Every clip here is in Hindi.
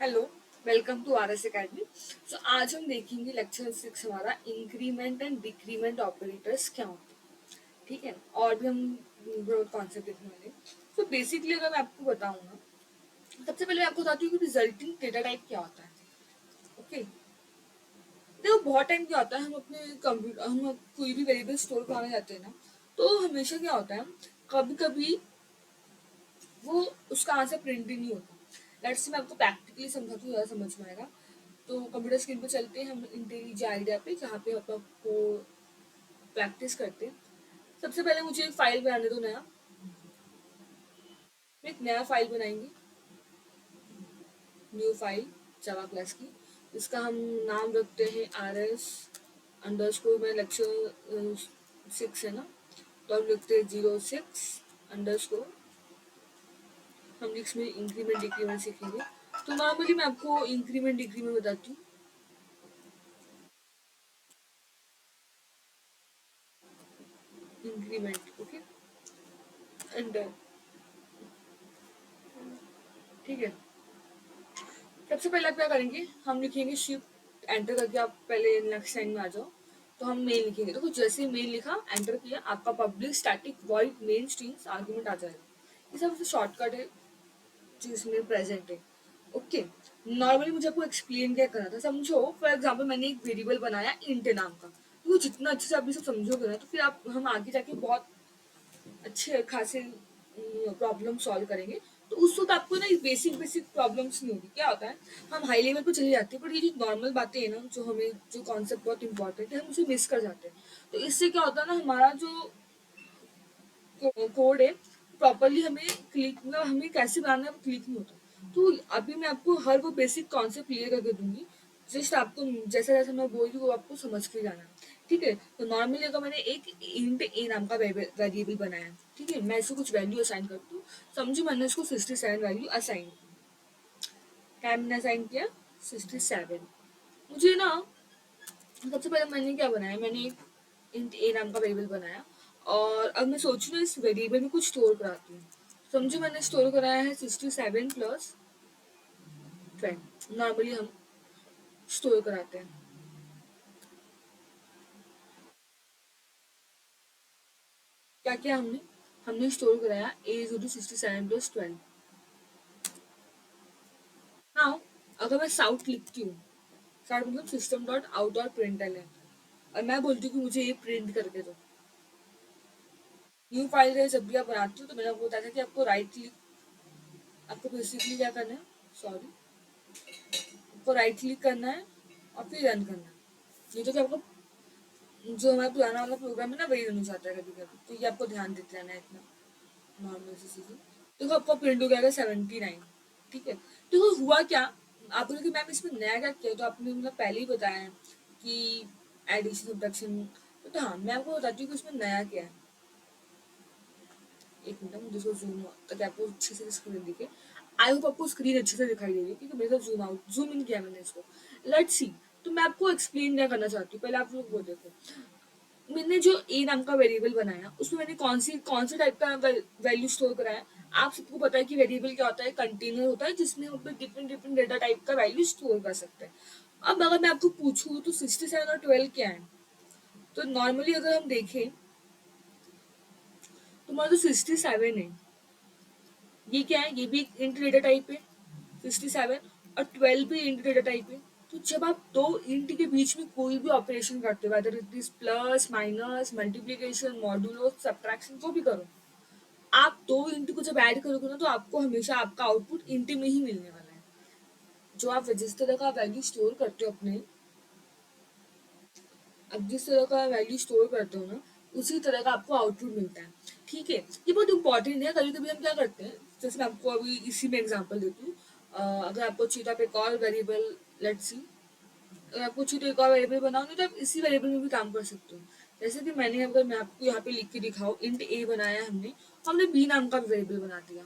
Hello, welcome to R S academy. So आज हम देखेंगे लेक्चर 6 हमारा इंक्रीमेंट एंड डिक्रीमेंट ऑपरेटर्स क्या होते हैं। ठीक है, और भी हम ब्रॉड कॉन्सेप्ट देखने वाले हैं। सो बेसिकली अगर मैं आपको बताऊँ ना, सबसे पहले मैं आपको बताती हूँ कि रिजल्टिंग डेटा टाइप क्या होता है। ओके, देखो बहुत टाइम क्या होता है, हम अपने कंप्यूटर हम कोई भी वेरिएबल स्टोर कराने जाते हैं ना, तो हमेशा क्या होता है, कभी कभी वो उसका आंसर प्रिंट ही नहीं होता। लेट्स से मैं आपको प्रैक्टिकली समझाती हूँ, ज़्यादा समझ में आएगा। तो कंप्यूटर स्क्रीन पे चलते हैं हम इंटेलिज आइडिया पे, जहाँ पे हम आपको प्रैक्टिस करते हैं। सबसे पहले मुझे एक फाइल बनाने दो नया। मैं एक नया फाइल बनाएंगे, न्यू फाइल जावा क्लास की। इसका हम नाम रखते हैं RS_, में लेक्चर 6 है ना, तो हम लिखते हैं 06_। हम इसमें इंक्रीमेंट डिक्रीमेंट सीखेंगे। तो नॉर्मली मैं आपको इंक्रीमेंट डिक्रीमेंट बताती हूँ। Increment, okay, enter. ठीक है, सबसे पहले आप क्या करेंगे, हम लिखेंगे शिफ्ट एंटर करके आप पहले नेक्स्ट लाइन में आ जाओ। तो हम मेन लिखेंगे, देखो जैसे ही मेन लिखा एंटर किया, आपका public static void main strings argument आ जाएगा। ये सबसे शॉर्टकट है जो इसमें प्रेजेंट है। ओके, नॉर्मली मुझे आपको एक्सप्लेन क्या करना था, समझो। फॉर एग्जाम्पल मैंने एक वेरिएबल बनाया इंट नाम का, तो वो जितना अच्छे से आप ये सब समझोगे ना, तो फिर आप हम आगे जाके बहुत अच्छे खासे प्रॉब्लम सॉल्व करेंगे। तो उस वक्त आपको ना बेसिक बेसिक प्रॉब्लम्स नहीं होगी। क्या होता है, हम हाई लेवल पर चले जाते हैं, बट ये जो नॉर्मल बातें हैं ना, जो हमें जो कॉन्सेप्ट बहुत इंपॉर्टेंट है, हम उसे मिस कर जाते हैं। तो इससे क्या होता है ना, हमारा जो कोड है प्रॉपरली हमें क्लिक, मतलब हमें कैसे बनाना है वो क्लिक नहीं होता। तो अभी मैं आपको हर वो बेसिक कॉन्सेप्ट क्लियर करके दूंगी। जस्ट आपको जैसा जैसा मैं बोल रही हूँ वो आपको समझ के जाना है। ठीक है, तो नॉर्मली अगर मैंने एक इंट ए नाम का वेरिएबल बनाया है, ठीक है, मैं इसको कुछ वैल्यू असाइन करती हूँ। समझो मैंने इसको 67 वैल्यू असाइन की। क्या मैंने असाइन किया, 67। मुझे ना सबसे पहले मैंने क्या बनाया, मैंने एक इंट ए नाम का वेरिएबल बनाया। और अब मैं सोच रही हूँ इस वेरिएबल में कुछ स्टोर कराती हूँ। समझो मैंने स्टोर कराया है 67+10। नॉर्मली हम स्टोर कराते हैं। क्या क्या हमने हमने स्टोर कराया A 67+12। नाउ अगर मैं साउट लिखती हूँ, साउट मतलब सिस्टम डॉट आउट और प्रिंट एल, और मैं बोलती हूँ कि मुझे ये प्रिंट करके दो। न्यू फाइल जब भी आप बनाती हो, तो मैंने आपको बताया था कि आपको राइट क्लिक, आपको बेसिकली क्या करना है, सॉरी, आपको राइट क्लिक करना है और फिर रन करना है। नहीं तो क्या, आपको जो हमारा पुराना वाला प्रोग्राम है ना, वही रन हो जाता है कभी कभी। तो ये आपको ध्यान देते रहना है इतना, नॉर्मल सी चीजें। देखो आपका प्रिंट हो गया 79। ठीक है, देखो हुआ क्या, आप बोलोगे मैम इसमें नया क्या किया, तो आपने मतलब पहले ही बताया है कि एडिशन सब्ट्रैक्शन। तो हाँ, मैं आपको बताती हूँ कि इसमें नया क्या है। एक मिनट, मुझे इसको जूम ताकि आपको अच्छे से स्क्रीन दिखे। आई होप आपको स्क्रीन अच्छे से दिखाई दे रही है, क्योंकि मेरे साथ जूम इन किया मैंने इसको। Let's see. तो मैं आपको एक्सप्लेन क्या करना चाहती हूँ, पहले आप लोग वो देखो। मैंने जो ए नाम का वेरिएबल बनाया, उसमें मैंने कौन सी टाइप का वैल्यू स्टोर कराया। आप सबको पता है कि वेरिएबल क्या होता है, कंटेनर होता है जिसमें हम अपने डिफरेंट डिफरेंट डेटा टाइप का वैल्यू स्टोर कर सकते हैं। अब अगर मैं आपको पूछूं तो 67 और 12 क्या है, तो नॉर्मली अगर हम देखें, तो हमारा जो 67 है, ये क्या है, ये भी एक इंट डेटा टाइप है 67, और 12 भी इंट डेटा टाइप है। तो जब आप दो इंट के बीच में कोई भी ऑपरेशन करते हो, whether it is plus minus multiplication modulo subtraction, जो भी करो, आप दो इंट को जब ऐड करोगे ना, तो आपको हमेशा आपका आउटपुट इंट में ही मिलने वाला है। जो आप जिस तरह का वैल्यू स्टोर करते हो अपने, अब जिस तरह का वैल्यू स्टोर करते हो ना, उसी तरह का आपको आउटपुट मिलता है। ठीक है, ये बहुत इंपॉर्टेंट है। कभी कभी हम क्या करते हैं, जैसे मैं आपको अभी इसी में एग्जांपल देती हूँ। अगर आपको चाहिए तो आप एक और वेरिएबल, लेट्स सी, अगर आपको चाहिए तो एक और वेरिएबल बनाओ, नहीं तो आप इसी वेरिएबल में भी काम कर सकते हो। जैसे कि मैंने, अगर मैं आपको यहाँ पे लिख के दिखाऊँ, इंट ए बनाया हमने बी नाम का वेरिएबल बना दिया।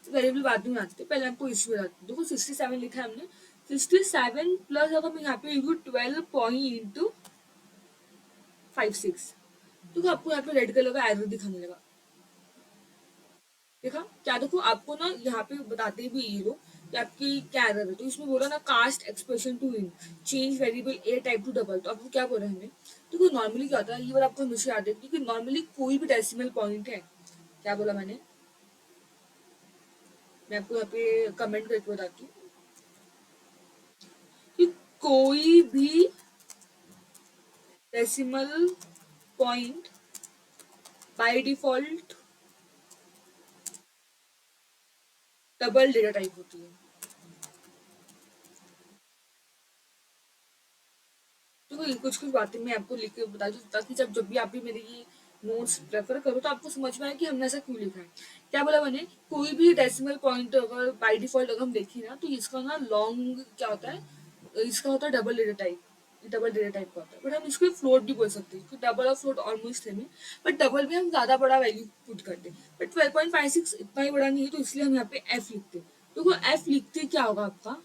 वेरिएबल बाद में आते हैं, पहले आपको इश्यू बताती हूँ। देखो 67 लिखा है हमने, 67 प्लस अगर मैं यहाँ पे लिखूँ 12.56, तो आपको यहाँ पे रेड कलर का एरर दिखाने लगा। देखा क्या, देखो आपको ना यहाँ पे बताते भी ये लोग कि आपकी क्या एरर है। तो इसमें बोला ना cast expression to in change variable a type to double, तो आपको क्या बोला है हमें। तो नॉर्मली क्या होता है, ये बार आपको हमेशा याद है, क्योंकि नॉर्मली कोई भी डेसिमल पॉइंट है, क्या बोला मैंने, मैं आपको यहाँ पे कमेंट करके बताती हूँ कि कोई भी decimal point by default double data type होती है। तो कुछ कुछ बातें मैं आपको लिख के बता दूँ, ताकि जब भी आप भी मेरे ये नोट्स प्रेफर करो तो आपको समझ में आए कि हमने ऐसा क्यों लिखा है। क्या बोला मैंने, कोई भी डेसिमल पॉइंट अगर बाय डिफॉल्ट अगर हम देखें ना, तो इसका ना लॉन्ग क्या होता है, इसका होता है double data type, double data type का होता है। बट हम इसको फ्लोट भी बोल सकते हैं, क्योंकि डबल और फ्लोट ऑलमोस्ट सेम है। बट डबल में हम ज्यादा बड़ा वैल्यू पुट करते हैं, बट 12.56 इतना ही बड़ा नहीं है, तो इसलिए हम यहाँ पे एफ लिखते हैं। तो एफ लिखते क्या होगा आपका,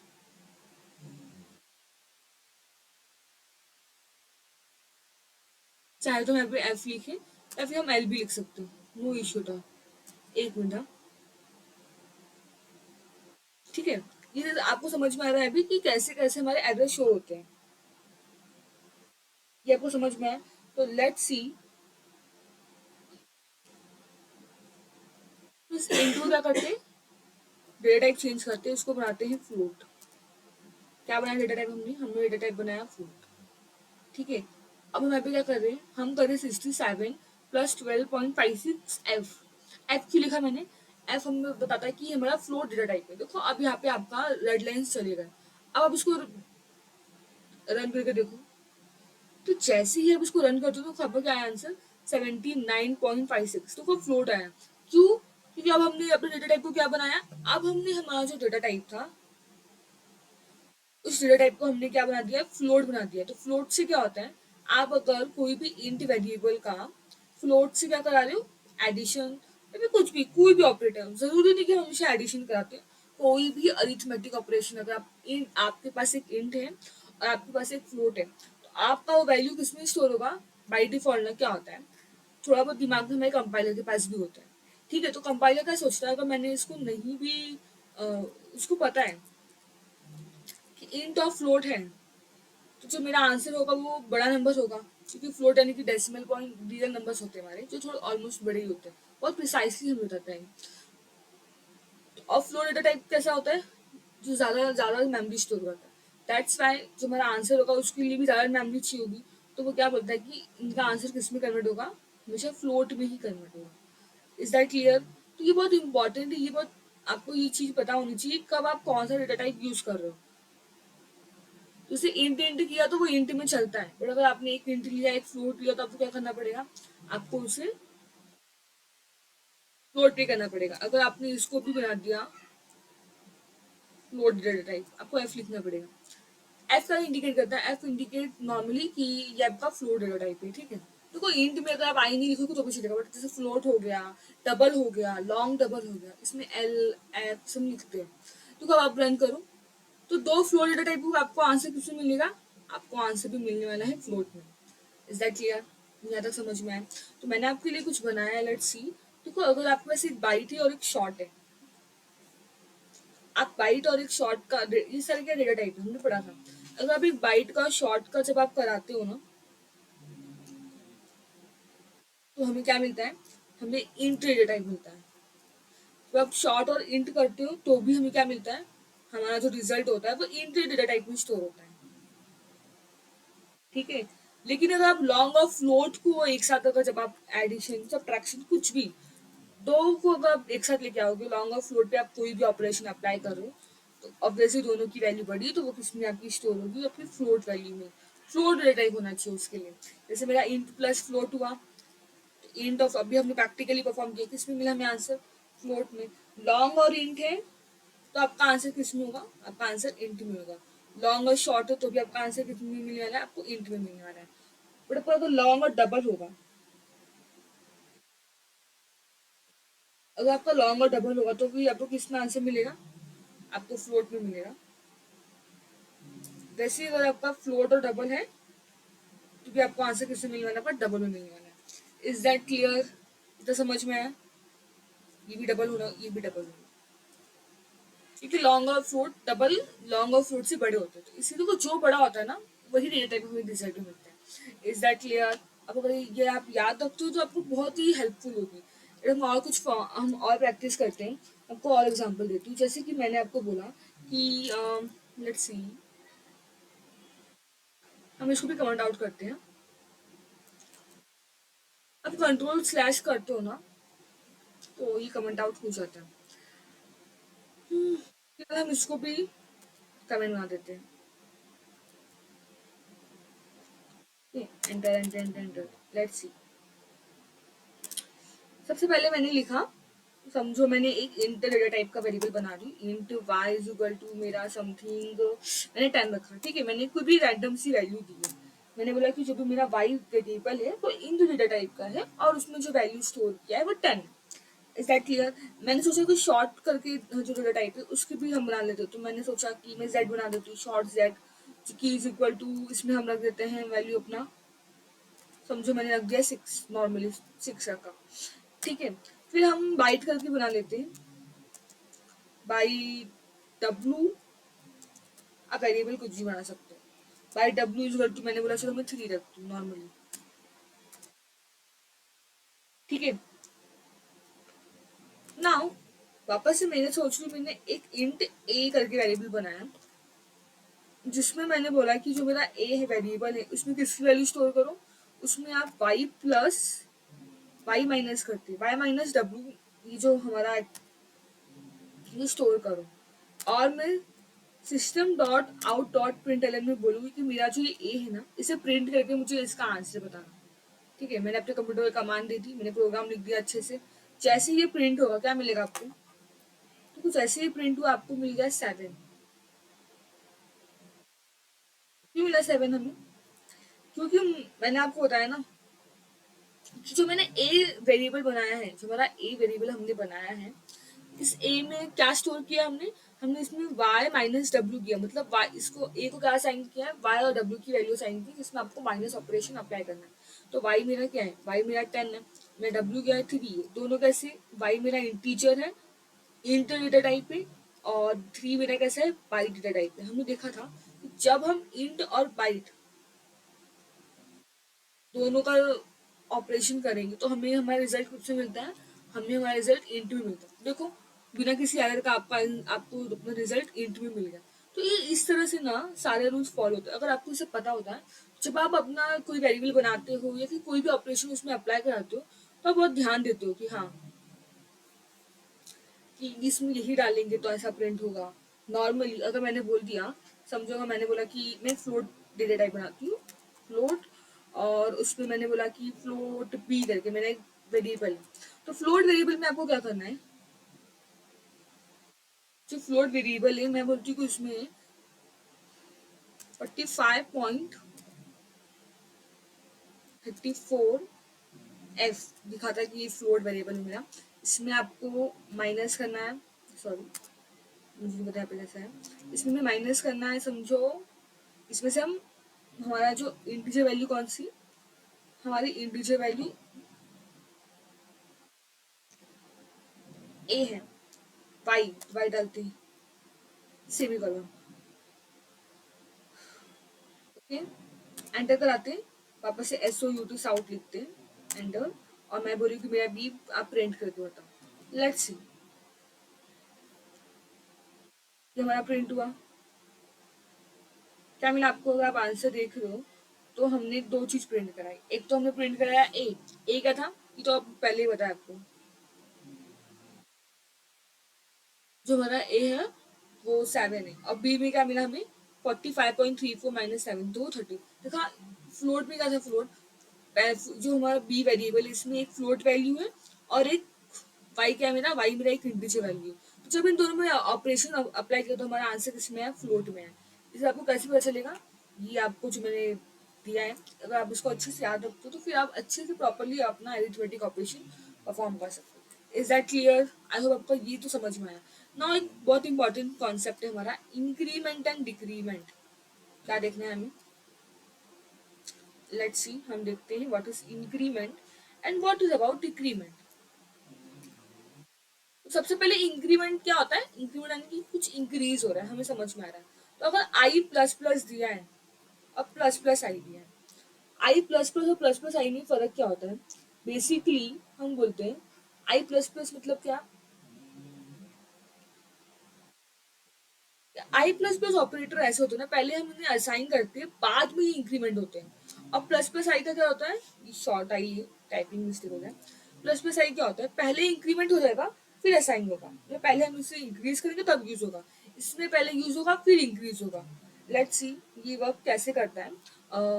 चाहे तो हम यहाँ पे एफ लिखे या फिर हम एल भी लिख सकते हो, नो इश्यू था। एक मिनट हाँ। ठीक है, ये आपको समझ में आ रहा है अभी कि कैसे कैसे हमारे एड्रेस शो होते हैं, ये आपको समझ में आया। तो लेट्स सी, इस इनटू क्या करते हैं, डेटा टाइप चेंज करते हैं, उसको बनाते हैं फ्लोट। क्या बनाया डेटा टाइप, हमने डेटा टाइप बनाया फ्लोट। ठीक है, अब हम यहाँ पे क्या कर रहे हैं, हम कर रहे हैं 67 प्लस 12.56 एफ। एफ क्यों लिखा मैंने, एफ हमें बताता है कि हमारा फ्लोट डेटा टाइप है। देखो अब यहाँ पे आपका रेड लाइन चलेगा, अब आप इसको रन करके देखो। तो जैसे ही आप इसको रन करते हो तो आपका क्या आया आंसर, 79.56, तो वो फ्लोट आया। क्यों, क्योंकि अब हमने अपने डेटा टाइप को क्या बनाया, अब हमने हमारा जो डेटा टाइप था उस डेटा टाइप को हमने क्या बना दिया, फ्लोट बना दिया। तो फ्लोट से क्या होता है, आप अगर कोई भी इंट वेरिएबल का फ्लोट से क्या करा रहे हो, एडिशन या फिर कुछ भी कोई भी ऑपरेटर, जरूरी नहीं कि हम हमेशा एडिशन कराते हैं, कोई भी अरिथमेटिक ऑपरेशन, अगर आप आपके पास एक इंट है और आपके पास एक फ्लोट है, तो आपका वो वैल्यू किसमें स्टोर होगा, बाई डिफॉल्ट ना क्या होता है, थोड़ा बहुत दिमाग में हमारे कंपाइलर के पास भी होता है। ठीक है, तो कंपाइलर क्या सोचता है, अगर मैंने इसको नहीं भी उसको पता है कि इंट और फ्लोट है, तो जो मेरा आंसर होगा वो बड़ा नंबर होगा, क्योंकि फ्लोट यानी कि डेसिमल पॉइंट रियल नंबर्स होते हैं हमारे, जो थोड़े ऑलमोस्ट बड़े ही होते हैं, बहुत प्रिसाइसली हमें बताता है। तो और फ्लोट डेटा टाइप कैसा होता है, जो ज़्यादा ज़्यादा मेमोरी स्टोर करता है। दैट्स वाई जो हमारा आंसर होगा उसके लिए भी ज़्यादा मेमोरी चाहिए होगी। तो वो क्या बोलता है कि इनका आंसर किस में कन्वर्ट होगा, हमेशा फ्लोट में ही कन्वर्ट होगा। Is that clear. तो ये बहुत इंपॉर्टेंट है, ये बहुत आपको ये चीज़ पता होनी चाहिए कब आप कौन सा डेटा टाइप यूज़ कर रहे हो। जैसे इंट इंट किया तो वो इंट में चलता है, बट अगर आपने एक इंट लिया एक फ्लोट लिया तो आपको क्या करना पड़ेगा, आपको उसे फ्लोट पे करना पड़ेगा। अगर आपने इसको भी बना दिया फ्लोट डेटा टाइप, आपको एफ लिखना पड़ेगा। एफ का इंडिकेट करता है, एफ इंडिकेट नॉर्मली कि ये आपका फ्लोट डेटा टाइप है। ठीक है, तो कोई इंट में अगर आप आई नहीं लिखोगे तो भी चलेगा, बट जैसे फ्लोट हो गया, डबल हो गया, लॉन्ग डबल हो गया, इसमें एल एफ सब लिखते हैं। तो कब आप रन करो तो दो फ्लोट डेटा टाइप को आपको आंसर किसमें मिलेगा, आपको आंसर भी मिलने वाला है फ्लोट में। इज दैट क्लियर, यहाँ तक समझ में आया। तो मैंने आपके लिए कुछ बनाया है, लेट्स सी। देखो अगर आपके पास एक बाइट है और एक शॉर्ट है, आप बाइट और एक शॉर्ट का ये सारे क्या डेटा टाइप हमने पढ़ा था। अगर आप एक बाइट का शॉर्ट का जब आप कराते हो ना, तो हमें क्या मिलता है, हमें इंट डेटा टाइप मिलता है। जब आप शॉर्ट और इंट करते हो तो भी हमें क्या मिलता है, हमारा जो रिजल्ट होता है वो इंट डेटा टाइप में स्टोर होता है। ठीक है, लेकिन अगर आप लॉन्ग और फ्लोट को एक साथ, अगर जब आप एडिशन सब्ट्रैक्शन कुछ भी दो को अगर आप एक साथ लेके आओगे, लॉन्ग और फ्लोट पे आप कोई भी ऑपरेशन अप्लाई करो, तो ऑब्वियसली दोनों की वैल्यू बढ़ी तो वो किसमें आपकी स्टोर होगी, अपनी फ्लोट वैल्यू में। फ्लोट डेटा टाइप होना चाहिए उसके लिए। जैसे मेरा इंट प्लस फ्लोट हुआ, तो इंट ऑफ अभी हमने प्रैक्टिकली परफॉर्म किया, किसमें मिला हमें आंसर, फ्लोट में। लॉन्ग और इंट है तो आपका आंसर किसमें होगा, आपका आंसर इंट में होगा। लॉन्ग और शॉर्ट है तो भी आपका आंसर कितने में मिलने वाला है, आपको इंट में मिलने वाला है। बट अगर लॉन्ग और डबल होगा, अगर आपका लॉन्ग और डबल होगा तो भी आपको किस में आंसर मिलेगा, आपको फ्लोट में मिलेगा। वैसे ही अगर आपका फ्लोट और डबल है तो भी आपको आंसर किससे मिलने वाला है, डबल में मिलने वाला है। इज दैट क्लियर, इतना समझ में आया, ये भी डबल होना ये भी डबल होना। क्योंकि लॉन्ग और फ्लोट डबल लॉन्ग और फ्लोट से बड़े होते हैं, तो इसीलिए वो जो बड़ा होता है ना वही डेटा टाइप में रिजल्ट में मिलता है। Is that clear? अब अगर ये आप याद रखते हो तो आपको बहुत ही हेल्पफुल होगी। हम और कुछ हम और प्रैक्टिस करते हैं। आपको और एग्जांपल देती हूँ, जैसे कि मैंने आपको बोला कि लेट्स सी, हम इसको भी कमेंट आउट करते हैं। अब कंट्रोल स्लैश करते हो ना तो ये कमेंट आउट हो जाता है। फिर हम इसको भी कमेंट बना देते हैं। Enter enter enter enter, let's see. सबसे पहले मैंने लिखा, समझो मैंने एक इंट डेटा टाइप का वेरिएबल बना दी, int Y is equal to मेरा समथिंग, मैंने 10 रखा, ठीक है। मैंने कोई भी रैंडम सी वैल्यू दी है। मैंने बोला कि जो भी मेरा वाई वेरिएबल है वो इंट डेटा टाइप का है और उसमें जो वैल्यू स्टोर किया है वो 10। Is that clear? मैंने सोचा कि शॉर्ट करके जो डेटा टाइप है उसकी भी हम बना लेते, तो मैंने सोचा कि मैं जेड बना देती हूँ, शॉर्ट जेड, की इज इक्वल टू, इसमें हम रख देते हैं वैल्यू अपना, समझो मैंने रख दिया 6, नॉर्मली 6 रखा, ठीक है। फिर हम बाइट करके बना लेते हैं, बाई डब्लू, आप वेरिएबल कुछ भी बना सकते हो। बाई डब्लू इज टू, मैंने बोला चलो मैं 3 रखती हूँ नॉर्मली, ठीक है। नाउ वापस से मैंने सोच रही, मैंने एक इंट ए करके वेरिएबल बनाया, जिसमें मैंने बोला कि जो मेरा ए है वेरिएबल है उसमें किसकी वैल्यू स्टोर करो, उसमें आप वाई प्लस वाई माइनस करते, वाई माइनस डब्लू, ये जो हमारा ये स्टोर करो। और मैं system dot out dot println में बोलूंगी कि मेरा जो ये ए है ना इसे प्रिंट करके मुझे इसका आंसर बताना, ठीक है। मैंने अपने कंप्यूटर में कमांड दी थी, मैंने प्रोग्राम लिख दिया अच्छे से। जैसे ये प्रिंट होगा क्या मिलेगा आपको, तो कुछ ऐसे ही प्रिंट हुआ, आपको मिल गया 7। क्यों मिला 7 हमें? क्योंकि मैंने आपको बताया ना कि जो मैंने ए वेरिएबल बनाया है, जो हमारा ए वेरिएबल हमने बनाया है, इस ए में क्या स्टोर किया हमने, हमने इसमें y माइनस डब्ल्यू किया, मतलब y, इसको ए को क्या साइन किया है, y और w की वैल्यू साइन की, जिसमें आपको माइनस ऑपरेशन अप्लाई करना है। तो y मेरा क्या है, y मेरा 10 है, मेरा w क्या है 3 है, दोनों कैसे, y मेरा इंटीजर है, इंट डेटा टाइप है, और 3 मेरा कैसा है, बाइट डेटा टाइप है। हमने देखा था कि जब हम इंट और बाइट दोनों का ऑपरेशन करेंगे तो हमें हमारा रिजल्ट खुद से मिलता है, हमें हमारा रिजल्ट इंट में मिलता है। देखो बिना किसी एरर का आपका आपको अपना रिजल्ट इंट में मिल गया। तो ये इस तरह से ना सारे रूल्स फॉलो होते हैं, अगर आपको इसे पता होता है, जब आप अपना कोई वेरिएबल बनाते हो या फिर कोई भी ऑपरेशन उसमें अप्लाई कराते हो, तो आप बहुत ध्यान देते हो कि हाँ, कि इसमें यही डालेंगे तो ऐसा प्रिंट होगा। नॉर्मली अगर मैंने बोल दिया, समझो अगर मैंने बोला कि मैं फ्लोट डेटा टाइप बनाती हूँ, फ्लोट, और उसमें मैंने बोला कि फ्लोट बी करके मेरा एक वेरिएबल, तो फ्लोट वेरिएबल में आपको क्या करना है, जो फ्लोट वेरिएबल है मैं बोलती हूँ कि उसमें 45.34 एफ दिखाता है कि ये फ्लोट वेरिएबल है मेरा। इसमें आपको माइनस करना है, सॉरी मुझे नहीं पता यहाँ पे कैसा है, इसमें हमें माइनस करना है, समझो इसमें से हम हमारा जो इंटीजर वैल्यू कौन सी, हमारी इंटीजर वैल्यू ए है, वाई वाई डालते हैं, सेमी कॉलम, ओके। एंटर कराते हैं, वापस से S O U T sout लिखते हैं, एंटर। और मैं बोली कि मेरा बी आप प्रिंट करके बताओ, लेट्स सी। ये हमारा प्रिंट हुआ, क्या मिला आपको, अगर आप आंसर देख रहे हो तो हमने दो चीज प्रिंट कराई, एक तो हमने प्रिंट कराया ए क्या था, ये तो आप पहले ही बताया आपको, जो हमारा ए है वो 7 है, और बी में क्या मिला हमें 45.34 माइनस 7 तो 30। देखा फ्लोट में क्या था, फ्लोट जो हमारा बी वेरिएबल इसमें एक फ्लोट वैल्यू है और एक वाई क्या है मेरा, वाई मेरा एक इंटीजर वैल्यू है। तो जब इन दोनों में ऑपरेशन अप्लाई किया तो हमारा आंसर किसमें है, फ्लोट में है। इसे आपको कैसे पता चलेगा, ये आपको जो मैंने दिया है, अगर आप इसको अच्छे से याद रखते हो तो फिर आप अच्छे से प्रॉपरली अपना अरिथमेटिक ऑपरेशन परफॉर्म कर सकते हो। Is that clear? I hope आपको ये तो समझ में आया। नाउ एक बहुत इंपॉर्टेंट कॉन्सेप्ट है हमारा, इंक्रीमेंट एंड डिक्रीमेंट। क्या देखना है हमें, लेट्स सी, हम देखते हैं what is increment and what is about decrement. सबसे पहले इंक्रीमेंट क्या होता है, इंक्रीमेंट यानी कि कुछ इंक्रीज हो रहा है, हमें समझ में आ रहा है। तो अगर आई प्लस प्लस दिया है, अब प्लस प्लस आई दिया है, आई प्लस प्लस और प्लस प्लस आई में फर्क क्या होता है? बेसिकली हम बोलते हैं आई प्लस प्लस मतलब क्या, आई प्लस प्लस ऑपरेटर ऐसे होते हैं ना, पहले हम उन्हें असाइन करते हैं, बाद में ही इंक्रीमेंट होते हैं। अब प्लस प्लस आई का क्या होता है, शॉर्ट आई टाइपिंग मिस्टेक हो जाए, प्लस प्लस आई क्या होता है, पहले इंक्रीमेंट हो जाएगा फिर असाइन होगा, मतलब पहले हम इसे इंक्रीज करेंगे तब यूज होगा, इसमें पहले यूज होगा फिर इंक्रीज होगा। लेट्स सी ये वर्क कैसे करता है।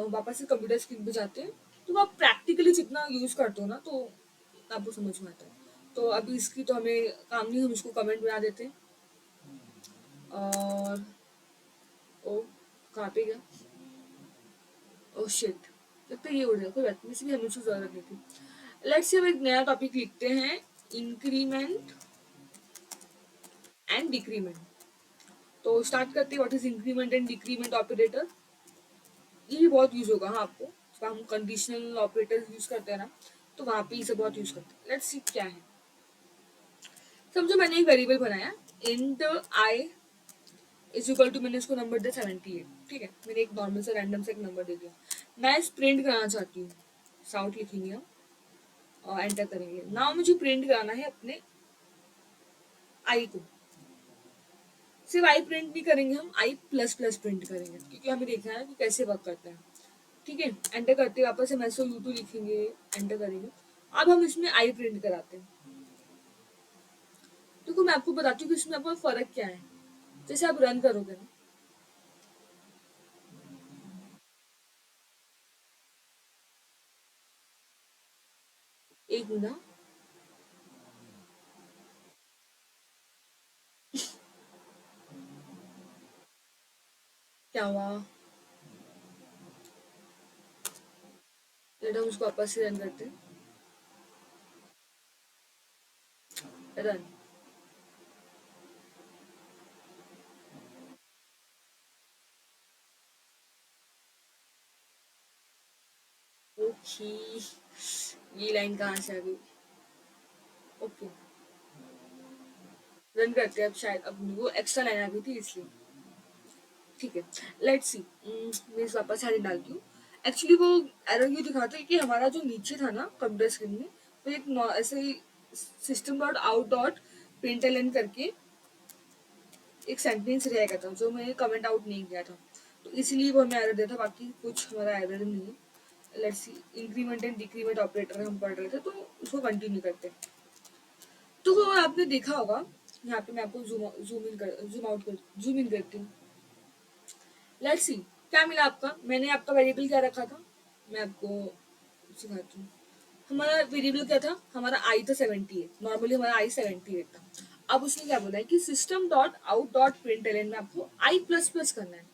वापस से कंप्यूटर स्क्रीन पे जाते हैं, तो आप प्रैक्टिकली जितना यूज करते हो ना तो आपको समझ में आता है। तो अभी इसकी तो हमें काम नहीं, हम इसको कमेंट बना देते हैं। और ओ कहाँ पे गया, ओह शिट, लगता है ये उड़ गया, कोई बात नहीं, इसमें हमें उसकी जरूरत नहीं थी। लेट्स से अब एक नया टॉपिक लिखते हैं, इंक्रीमेंट एंड डिक्रीमेंट। तो स्टार्ट करते हैं, what is increment and decrement operator. ये भी बहुत यूज होगा हाँ आपको, जब हम कंडीशनल ऑपरेटर यूज करते हैं ना, तो वहां पे इसे बहुत यूज करते हैं। लेट्स सी क्या है। समझो मैंने एक वेरिएबल बनाया, int I is equal to, मैंने इसको नंबर दिया 78, ठीक है, मैंने एक नॉर्मल सा रैंडम से एक नंबर दे दिया, मैं इस प्रिंट कराना चाहती हूँ, साउट लिखेंगे हम और एंटर करेंगे। नाउ मुझे प्रिंट कराना है अपने आई को, सिर्फ आई प्रिंट नहीं करेंगे, हम आई प्लस प्लस प्रिंट करेंगे, क्योंकि हमें देखना है कि कैसे वर्क करता है। ठीक है, एंटर करते हैं, वापस हम एसओ यू2 लिखेंगे, एंटर करेंगे। अब हम इसमें आई प्रिंट कराते हैं। देखो मैं आपको बताती हूँ कि इसमें आपका फर्क क्या है, जैसे आप रन करोगे ना, एक मिनट, क्या हुआ, हम उसको वापस से रन करते हैं, रन। ओके, ये लाइन कहाँ से आ गई, ओके रन करते हैं। अब शायद अब वो एक्स्ट्रा लाइन आ गई थी इसलिए, ठीक है। लेट्स सी, मैं इस वापस हेडिंग डालती हूँ। एक्चुअली वो एरर ये दिखाता है कि हमारा जो नीचे था ना कंप्यूटर स्क्रीन में, तो एक ऐसे ही system dot out dot println करके एक सेंटेंस रह गया था जो मैंने कमेंट आउट नहीं किया था, तो इसलिए वो हमें एरर दिया था, बाकी कुछ हमारा एरर नहीं है। Let's see, increment and decrement operator हम पढ़ रहे थे, तो उसको कंटिन्यू करते हैं। तो वो आपने देखा होगा, यहाँ पे मैं आपको जूम आउट कर जूम इन करती हूँ। लेट्स सी क्या मिला आपका, मैंने आपका वेरिएबल क्या रखा था, मैं आपको सिखाती हूँ। हमारा वेरिएबल क्या था, हमारा आई था 78, नॉर्मली हमारा आई 78 था। अब उसने क्या बोला है कि system dot out dot println में आपको आई प्लस प्लस करना है।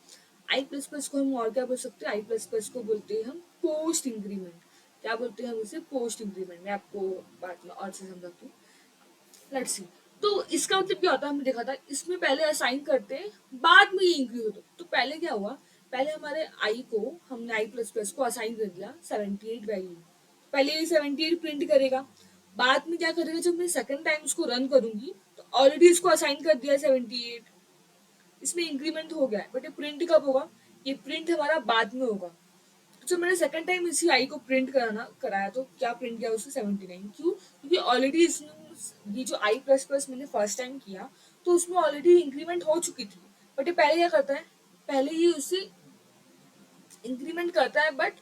आई प्लस प्लस को हम और क्या बोल सकते हैं, आई प्लस प्लस को बोलते हैं हम पोस्ट इंक्रीमेंट। क्या बोलते हैं हम उसे, पोस्ट इंक्रीमेंट। मैं आपको बाद में और से समझाती हूँ। लेट्स सी, तो इसका मतलब क्या होता है, हमने देखा था इसमें पहले असाइन करते हैं बाद में ये इंक्रीज होता है। तो पहले क्या हुआ, पहले हमारे आई को हमने आई प्लस प्लस को असाइन कर दिया 78 वैल्यू, पहले ये 78 प्रिंट करेगा, बाद में क्या करेगा, जब मैं सेकंड टाइम उसको रन करूंगी तो ऑलरेडी इसको असाइन कर दिया 78, इसमें इंक्रीमेंट हो गया है, बट ये प्रिंट कब होगा, ये प्रिंट हमारा बाद में होगा। तो जब मैंने सेकंड टाइम इसी आई को प्रिंट कराया तो क्या प्रिंट किया उसने 79, क्यों, क्योंकि ऑलरेडी इसमें ये जो आई प्लस प्लस मैंने फर्स्ट टाइम किया तो उसमें ऑलरेडी इंक्रीमेंट हो चुकी थी, बट ये पहले क्या करता है, पहले ये उसे इंक्रीमेंट करता है, बट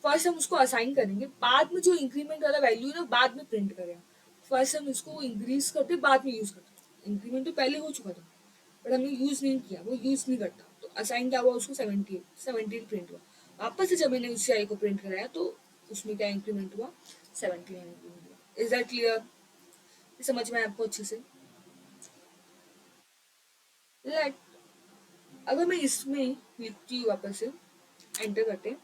फर्स्ट हम उसको असाइन करेंगे, बाद में जो इंक्रीमेंट वाला वैल्यू है ना बाद में प्रिंट करेगा। फर्स्ट हम इसको इंक्रीज करते बाद में यूज करते, इंक्रीमेंट तो पहले हो चुका था बट हमने यूज नहीं किया, वो यूज नहीं करता, तो असाइन क्या हुआ उसको 78 प्रिंट हुआ। वापस से जब मैंने उस आई को प्रिंट कराया तो उसमें क्या इंक्रीमेंट हुआ, 79 इंक्रीमेंट हुआ। इज दैट क्लियर, समझ में आया आपको अच्छे से। लाइक अगर मैं इसमें लिखती हूँ वापस से, एंटर करते हैं,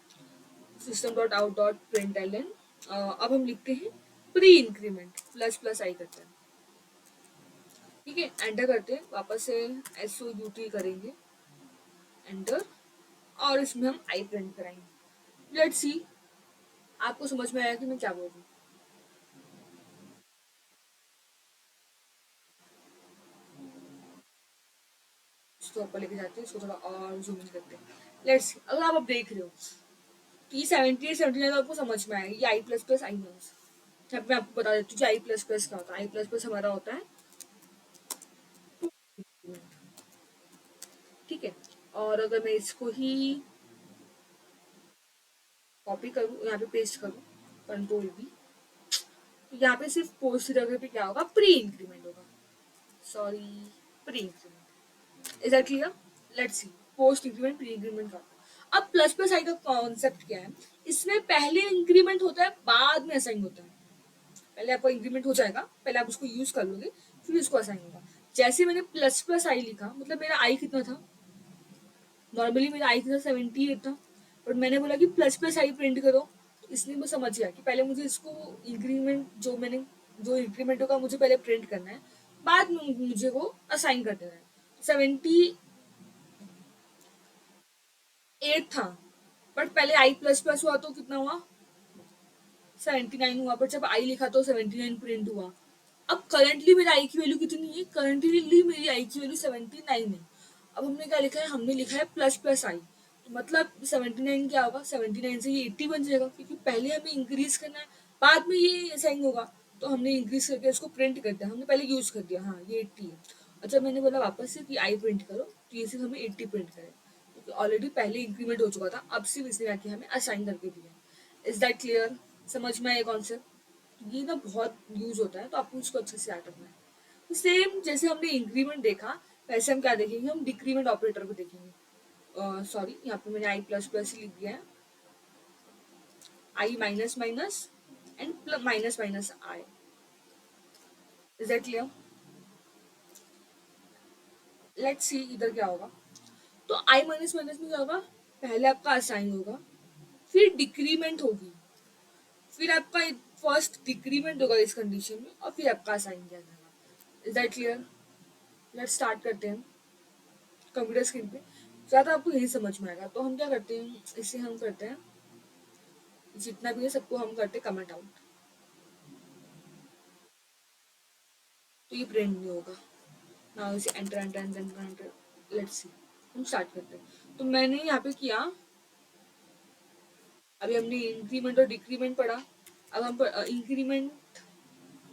system dot out dot println, अब हम लिखते हैं pre increment plus plus I करते हैं, ठीक है, एंटर करते हैं, वापस से एस ओ यू टी करेंगे, एंटर, और इसमें हम आई प्रिंट कराएंगे। लेट्स सी आपको समझ में आया कि मैं क्या बोल रही हूँ। इसको ऊपर लेके जाते हैं, इसको थोड़ा और जूम इन करते हैं। लेट्स, अगर आप अब देख रहे हो तो ये 78 79 आपको समझ में आएगा, ये आई प्लस प्लस आई माइनस। यहाँ पे मैं आपको बता देती हूँ आई प्लस प्लस क्या होता है। आई प्लस प्लस हमारा होता है, ठीक है। और अगर मैं इसको ही कॉपी करूँ, यहाँ पे पेस्ट करूँ, कंट्रोल भी, तो यहाँ पे सिर्फ पोस्ट जगह पे क्या होगा, प्री इंक्रीमेंट होगा, sorry, pre increment. Is that clear? Let's C post increment pre increment का। अब प्लस प्लस आई का कॉन्सेप्ट क्या है, इसमें पहले इंक्रीमेंट होता है, बाद में असाइन होता है। पहले आपका इंक्रीमेंट हो जाएगा, पहले आप उसको यूज कर लोगे, फिर उसको असाइन होगा। जैसे मैंने प्लस प्लस आई लिखा, मतलब मेरा आई कितना था, नॉर्मली मेरा आई कितना 78 था, बट मैंने बोला कि प्लस प्लस आई प्रिंट करो, इसलिए मैं समझ गया कि पहले मुझे इसको इंक्रीमेंट जो इंक्रीमेंट होगा मुझे पहले प्रिंट करना है, बाद में मुझे वो असाइन कर देना है। 78 था, बट पहले आई प्लस प्लस हुआ तो कितना हुआ, 79 हुआ, बट जब आई लिखा तो 79 प्रिंट हुआ। अब करंटली मेरी आई की वैल्यू कितनी है, करंटली मेरी आई की वैल्यू 79 है। अब हमने क्या लिखा है, हमने लिखा है प्लस प्लस आई, तो मतलब 79 क्या होगा, 79 से ये 80 बन जाएगा, क्योंकि पहले हमें इंक्रीज करना है, बाद में ये साइन होगा। तो हमने इंक्रीज करके इसको प्रिंट कर दिया, हमने पहले यूज कर दिया, हाँ ये 80 है। और जब मैंने बोला वापस से कि आई प्रिंट करो, तो ये सिर्फ हमें 80 प्रिंट करे, क्योंकि ऑलरेडी पहले इंक्रीमेंट हो चुका था, अब सिर्फ इसने आके हमें असाइन करके दिया। Is that clear? समझ में आया कॉन्सेप्ट? ये ना बहुत यूज होता है, तो आपको इसको अच्छे से याद रखना है। तो सेम जैसे हमने इंक्रीमेंट देखा, वैसे हम क्या देखेंगे, हम डिक्रीमेंट ऑपरेटर को देखेंगे। सॉरी, यहाँ पे मैंने आई प्लस प्लस लिख दिया है, I minus minus and minus minus I. Is that clear? Let's see इधर क्या होगा। तो आई माइनस माइनस में क्या होगा, पहले आपका असाइन होगा, फिर डिक्रीमेंट होगी, फिर आपका फर्स्ट डिक्रीमेंट होगा इस कंडीशन में, और फिर आपका असाइन किया जाएगा। Is that clear? Let's start करते हैं कंप्यूटर स्क्रीन पे, ज़्यादा आपको यही समझ में आएगा। तो हम क्या करते हैं, इसे हम करते हैं, जितना भी है सबको हम करते हैं कमेंट आउट, तो ये प्रिंट नहीं होगा। नाउ इसे enter enter enter enter enter, let's सी, हम स्टार्ट करते हैं। तो मैंने यहाँ पे किया, अभी हमने इंक्रीमेंट और डिक्रीमेंट पढ़ा, अब हम इंक्रीमेंट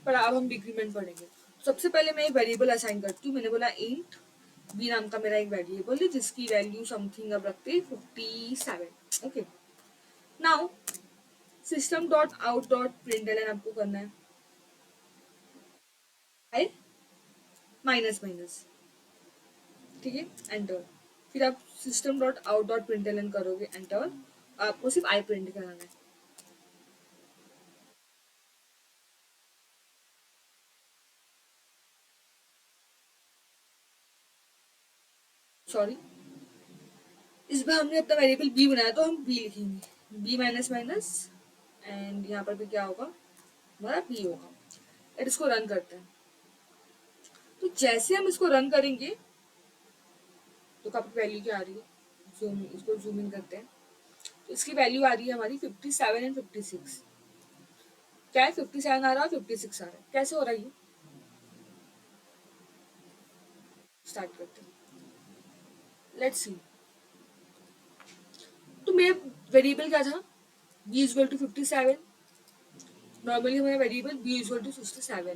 पढ़ा, अब हम डिक्रीमेंट पढ़ेंगे। सबसे पहले मैं एक वेरिएबल असाइन करती हूँ, मैंने बोला इंट बी नाम का मेरा एक वेरिएबल है, जिसकी वैल्यू समथिंग अब रखते हैं 57। Okay, now system dot out dot println आपको करना है माइनस माइनस, ठीक है, एंटर। फिर आप system dot out dot println करोगे, एंटर। आपको सिर्फ आई प्रिंट कराना है, सॉरी, इस बार हमने अपना वेरिएबल बी बनाया तो हम बी लिखेंगे, बी माइनस माइनस, एंड यहाँ पर भी क्या होगा, हमारा बी होगा। एंड इसको रन करते हैं। तो जैसे हम इसको रन करेंगे, तो आपकी वैल्यू क्या आ रही है, जूम, इसको जूम इन करते हैं, तो इसकी वैल्यू आ रही है हमारी 57 एंड 56। क्या है, 57 आ रहा है, 56 आ रहा है, कैसे हो रहा है ये, स्टार्ट करते हैं। लेट्स सी, तो मेरा वेरिएबल क्या था, बी इक्वल टू 57, नॉर्मली हमारा वेरिएबल बी इक्वल टू 57 है।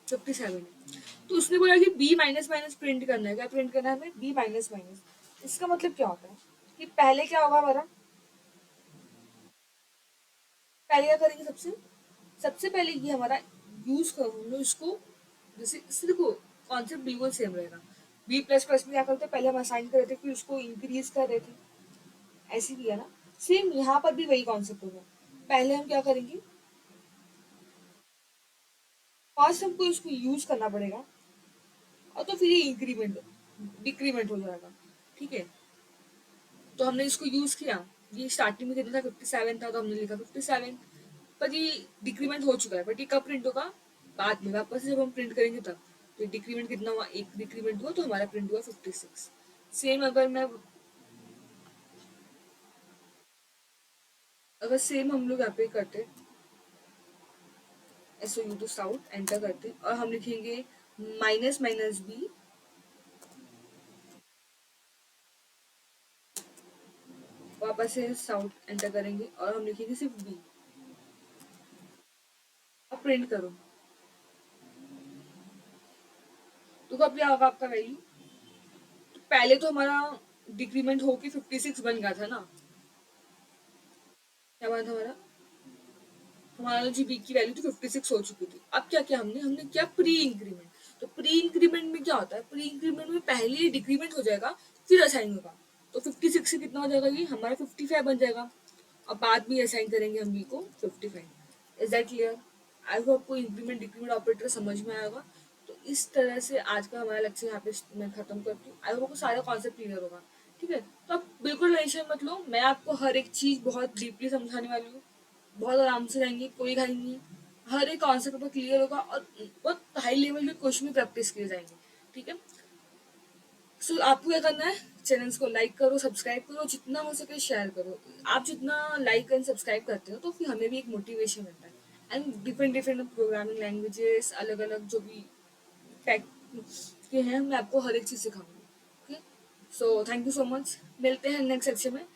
तो उसने बोला कि बी माइनस माइनस प्रिंट करना है, क्या प्रिंट करना है हमें, बी माइनस माइनस। इसका मतलब क्या होता है कि पहले क्या होगा हमारा, पहले क्या करेंगे, सबसे सबसे पहले ये हमारा यूज करूँ इसको, जैसे इससे देखो कॉन्सेप्ट बिल्कुल सेम रहेगा। बी प्लस प्लस में क्या करते हैं, पहले हम असाइन कर रहे थे, फिर उसको इंक्रीज कर रहे थे, ऐसे भी है ना। सेम यहाँ पर भी वही कॉन्सेप्ट होगा, पहले हम क्या करेंगे, फर्स्ट हमको इसको यूज करना पड़ेगा, और तो फिर ये इंक्रीमेंट डिक्रीमेंट हो जाएगा, ठीक है। तो हमने इसको यूज किया, ये स्टार्टिंग में कितना था, 57 था, तो हमने लिखा 57, पर ये डिक्रीमेंट हो चुका है, बट ये कब प्रिंट होगा, बाद में वापस जब हम प्रिंट करेंगे तब। तो डिक्रीमेंट कितना हुआ, एक डिक्रीमेंट हुआ, तो हमारा प्रिंट हुआ 56। सेम अगर सेम हम लोग यहाँ पे करते, S O U to south enter करते, और हम लिखेंगे माइनस माइनस बी वापस से साउथ एंटर करेंगे और हम लिखेंगे सिर्फ बी। अब प्रिंट करो तो कब क्या होगा आपका वैल्यू। तो पहले तो हमारा डिक्रीमेंट होके 56 बन गया था ना। क्या बात है हमारा, हमारा जो बी की वैल्यू थी 56 हो चुकी थी। अब क्या किया हमने, हमने किया प्री इंक्रीमेंट। तो प्री इंक्रीमेंट में क्या होता है, प्री इंक्रीमेंट में पहले डिक्रीमेंट हो जाएगा फिर असाइन होगा। तो 56 से कितना हो जाएगा, ये हमारा 55 बन जाएगा। अब बाद में असाइन करेंगे हम बी को 55। Is that clear. I hope आपको इंक्रीमेंट डिक्रीमेंट ऑपरेटर समझ में आएगा। तो इस तरह से आज का हमारा लेक्चर यहाँ पे मैं खत्म करती हूँ। आई होप आपको सारा कॉन्सेप्ट क्लियर होगा। ठीक है, तो आप बिल्कुल टेंशन मत लो, मैं आपको हर एक चीज़ बहुत डीपली समझाने वाली हूँ। बहुत आराम से रहेंगे, कोई घाई नहीं है। हर एक कॉन्सेप्ट पर क्लियर होगा और बहुत हाई लेवल के क्वेश्चन भी प्रैक्टिस किए जाएंगे। ठीक है, सो आपको क्या करना है, चैनल्स को लाइक करो, सब्सक्राइब करो, जितना हो सके शेयर करो। आप जितना लाइक एंड सब्सक्राइब करते हो तो फिर हमें भी एक मोटिवेशन मिलता है। And different different programming languages, अलग अलग जो भी टेक के हैं, मैं आपको हर एक चीज़ सिखाऊंगी। Okay, so thank you so much, मिलते हैं नेक्स्ट सेक्शन में।